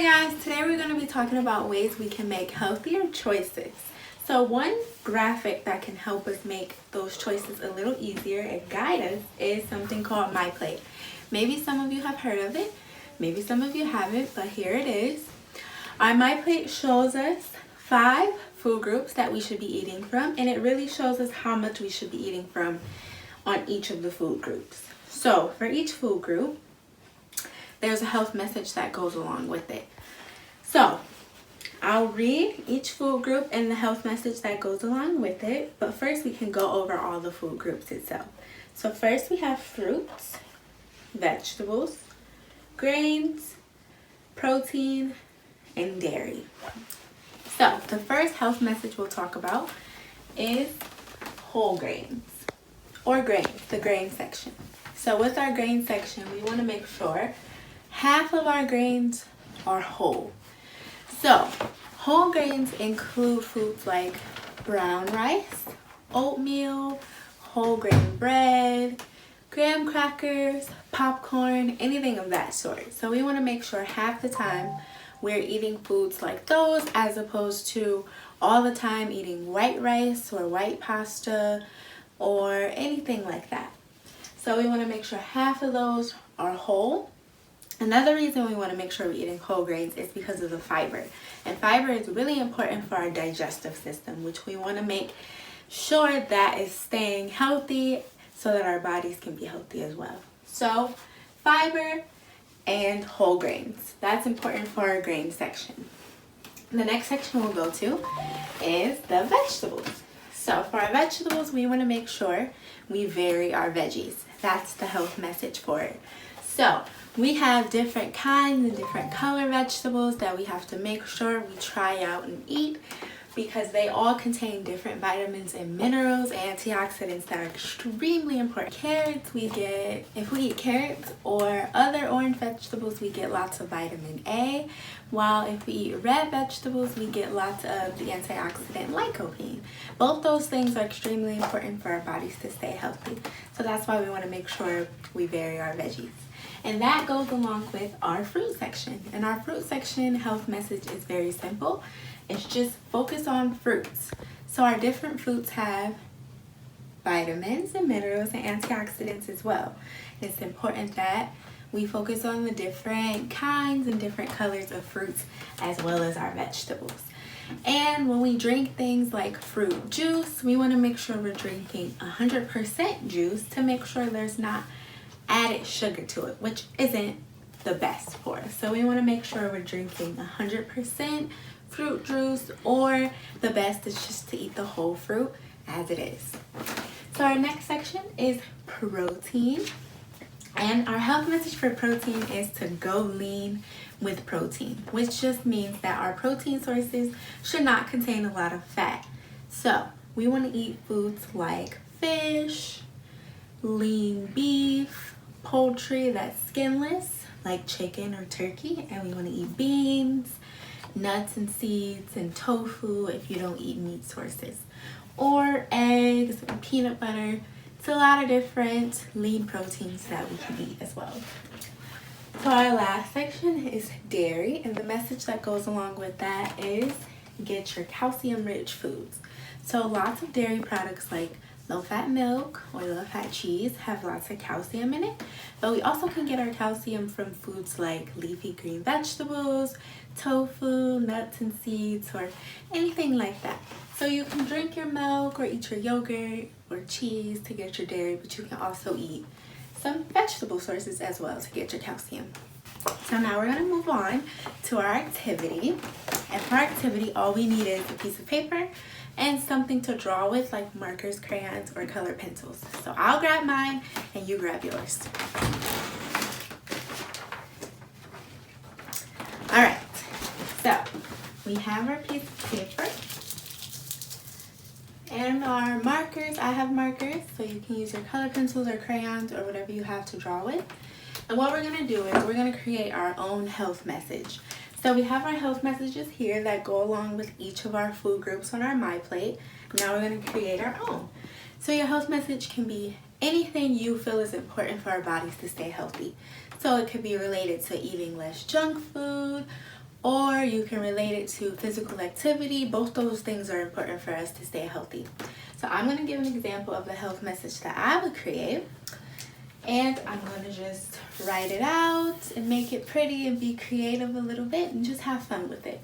Hi guys, today we're going to be talking about ways we can make healthier choices. So one graphic that can help us make those choices a little easier and guide us is something called MyPlate. Maybe some of you have heard of it, maybe some of you haven't, but here it is. Our MyPlate shows us 5 food groups that we should be eating from, and it really shows us how much we should be eating from on each of the food groups. So for each food group, there's a health message that goes along with it. So I'll read each food group and the health message that goes along with it, but first we can go over all the food groups itself. So first we have fruits, vegetables, grains, protein, and dairy. So the first health message we'll talk about is whole grains, or grains, the grain section. So with our grain section, we want to make sure half of our grains are whole. So whole grains include foods like brown rice, oatmeal, whole grain bread, graham crackers, popcorn, anything of that sort. So we want to make sure half the time we're eating foods like those, as opposed to all the time eating white rice or white pasta or anything like that. So we want to make sure half of those are whole. Another reason we want to make sure we're eating whole grains is because of the fiber. And fiber is really important for our digestive system, which we want to make sure that is staying healthy so that our bodies can be healthy as well. So fiber and whole grains. That's important for our grain section. The next section we'll go to is the vegetables. So for our vegetables, we want to make sure we vary our veggies. That's the health message for it. So we have different kinds and different color vegetables that we have to make sure we try out and eat, because they all contain different vitamins and minerals, antioxidants that are extremely important. Carrots, if we eat carrots or other orange vegetables, we get lots of vitamin A, while if we eat red vegetables, we get lots of the antioxidant lycopene. Both those things are extremely important for our bodies to stay healthy. So that's why we want to make sure we vary our veggies. And that goes along with our fruit section. And our fruit section health message is very simple. It's just focus on fruits. So our different fruits have vitamins and minerals and antioxidants as well. And it's important that we focus on the different kinds and different colors of fruits as well as our vegetables. And when we drink things like fruit juice, we want to make sure we're drinking 100% juice to make sure there's not added sugar to it, which isn't the best for us. So we want to make sure we're drinking 100% fruit juice, or the best is just to eat the whole fruit as it is. So our next section is protein. And our health message for protein is to go lean with protein, which just means that our protein sources should not contain a lot of fat. So we want to eat foods like fish, lean beef, poultry that's skinless like chicken or turkey, and we want to eat beans, nuts and seeds, and tofu if you don't eat meat sources, or eggs and peanut butter. It's a lot of different lean proteins that we can eat as well. So our last section is dairy, and the message that goes along with that is get your calcium rich foods. So lots of dairy products like low-fat milk or low-fat cheese have lots of calcium in it, but we also can get our calcium from foods like leafy green vegetables, tofu, nuts and seeds, or anything like that. So you can drink your milk or eat your yogurt or cheese to get your dairy, but you can also eat some vegetable sources as well to get your calcium. So now we're going to move on to our activity. And for our activity, all we need is a piece of paper and something to draw with, like markers, crayons, or colored pencils. So I'll grab mine and you grab yours. All right, so we have our piece of paper and our markers. I have markers, so you can use your colored pencils or crayons or whatever you have to draw with. And what we're gonna do is we're gonna create our own health message. So we have our health messages here that go along with each of our food groups on our MyPlate. Now we're going to create our own. So your health message can be anything you feel is important for our bodies to stay healthy. So it could be related to eating less junk food, or you can relate it to physical activity. Both those things are important for us to stay healthy. So I'm going to give an example of the health message that I would create. And I'm going to just write it out and make it pretty and be creative a little bit and just have fun with it.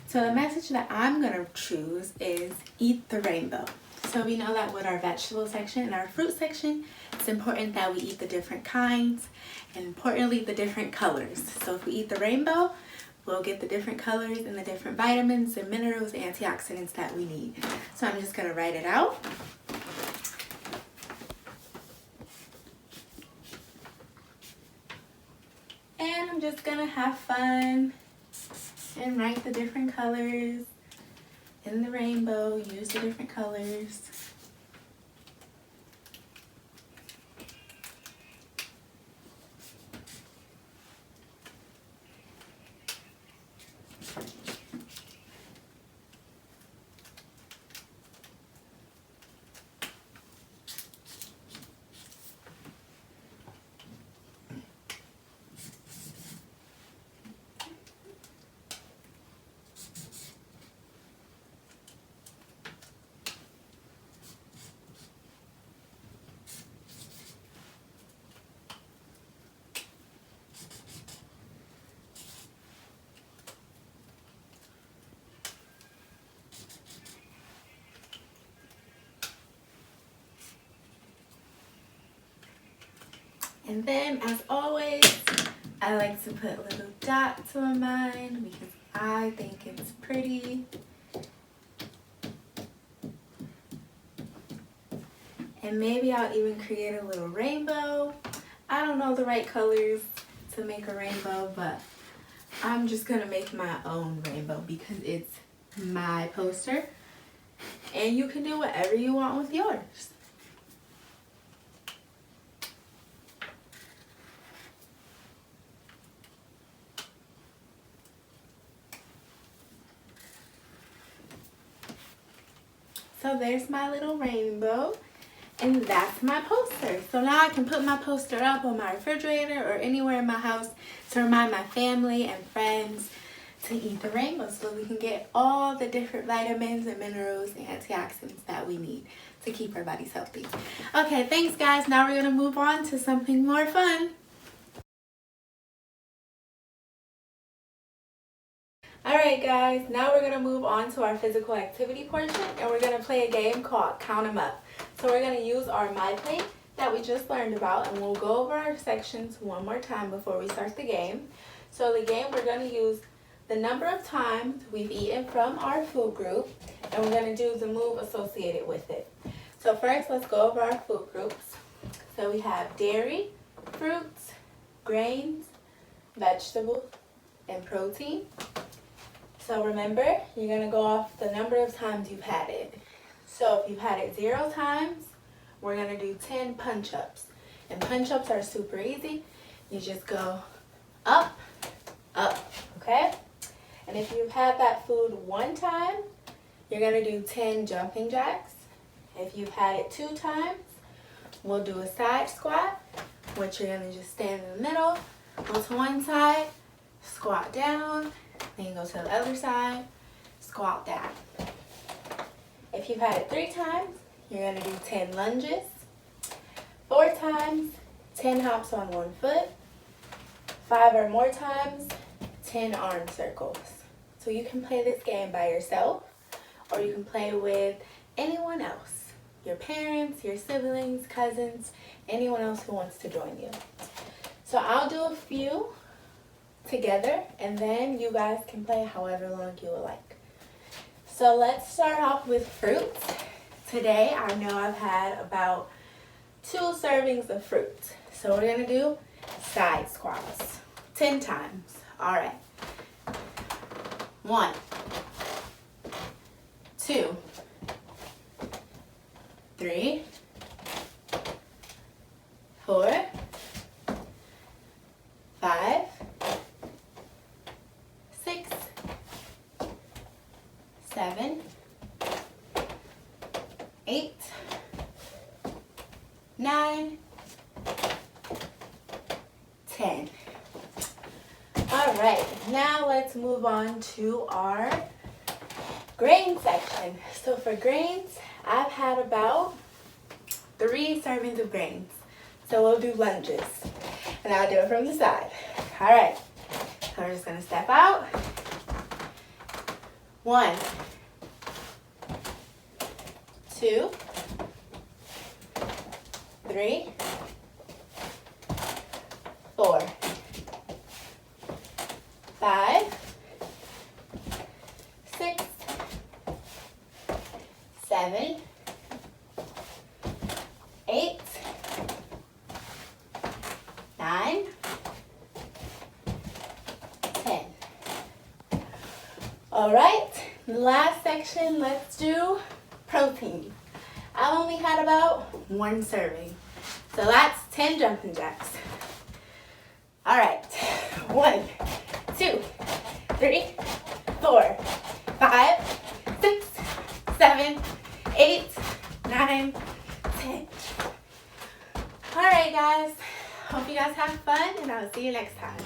So the message that I'm going to choose is eat the rainbow. So we know that with our vegetable section and our fruit section, it's important that we eat the different kinds and importantly the different colors. So if we eat the rainbow, we'll get the different colors and the different vitamins and minerals and antioxidants that we need. So I'm just going to write it out. And I'm just going to have fun and write the different colors in the rainbow, use the different colors. And then, as always, I like to put little dots on mine because I think it's pretty. And maybe I'll even create a little rainbow. I don't know the right colors to make a rainbow, but I'm just gonna make my own rainbow because it's my poster. And you can do whatever you want with yours. So there's my little rainbow, and that's my poster. So now I can put my poster up on my refrigerator or anywhere in my house to remind my family and friends to eat the rainbow so we can get all the different vitamins and minerals and antioxidants that we need to keep our bodies healthy. Okay, thanks guys. Now we're gonna move on to something more fun. Alright guys, now we're going to move on to our physical activity portion and we're going to play a game called Count 'em Up. So we're going to use our MyPlate that we just learned about and we'll go over our sections one more time before we start the game. So the game, we're going to use the number of times we've eaten from our food group and we're going to do the move associated with it. So first, let's go over our food groups. So we have dairy, fruits, grains, vegetables, and protein. So remember, you're going to go off the number of times you've had it. So if you've had it 0 times, we're going to do 10 punch-ups. And punch-ups are super easy. You just go up, up, okay? And if you've had that food 1 time, you're going to do 10 jumping jacks. If you've had it 2 times, we'll do a side squat, which you're going to just stand in the middle, go to one side, squat down, then you go to the other side, squat down. If you've had it 3 times, you're going to do 10 lunges. 4 times, 10 hops on 1 foot. 5 or more times, 10 arm circles. So you can play this game by yourself, or you can play with anyone else. Your parents, your siblings, cousins, anyone else who wants to join you. So I'll do a few together and then you guys can play however long you would like. So let's start off with fruits. Today I know I've had about 2 servings of fruit. So we're going to do side squats 10 times. Alright. 1, 2, 3, 4, 5, 6, 7, 8, 9, 10. All right, now let's move on to our grain section. So for grains, I've had about 3 servings of grains. So we'll do lunges. And I'll do it from the side. All right. So we're just going to step out. 1, 2, 3, 4, 5, 6, 7, 8, 9, 10. All right, last section, let's do protein. I only had about 1 serving. So that's 10 jumping jacks. All right, 1, 2, 3, 4, 5, 6, 7, 8, 9, 10. All right, guys. Hope you guys have fun, and I'll see you next time.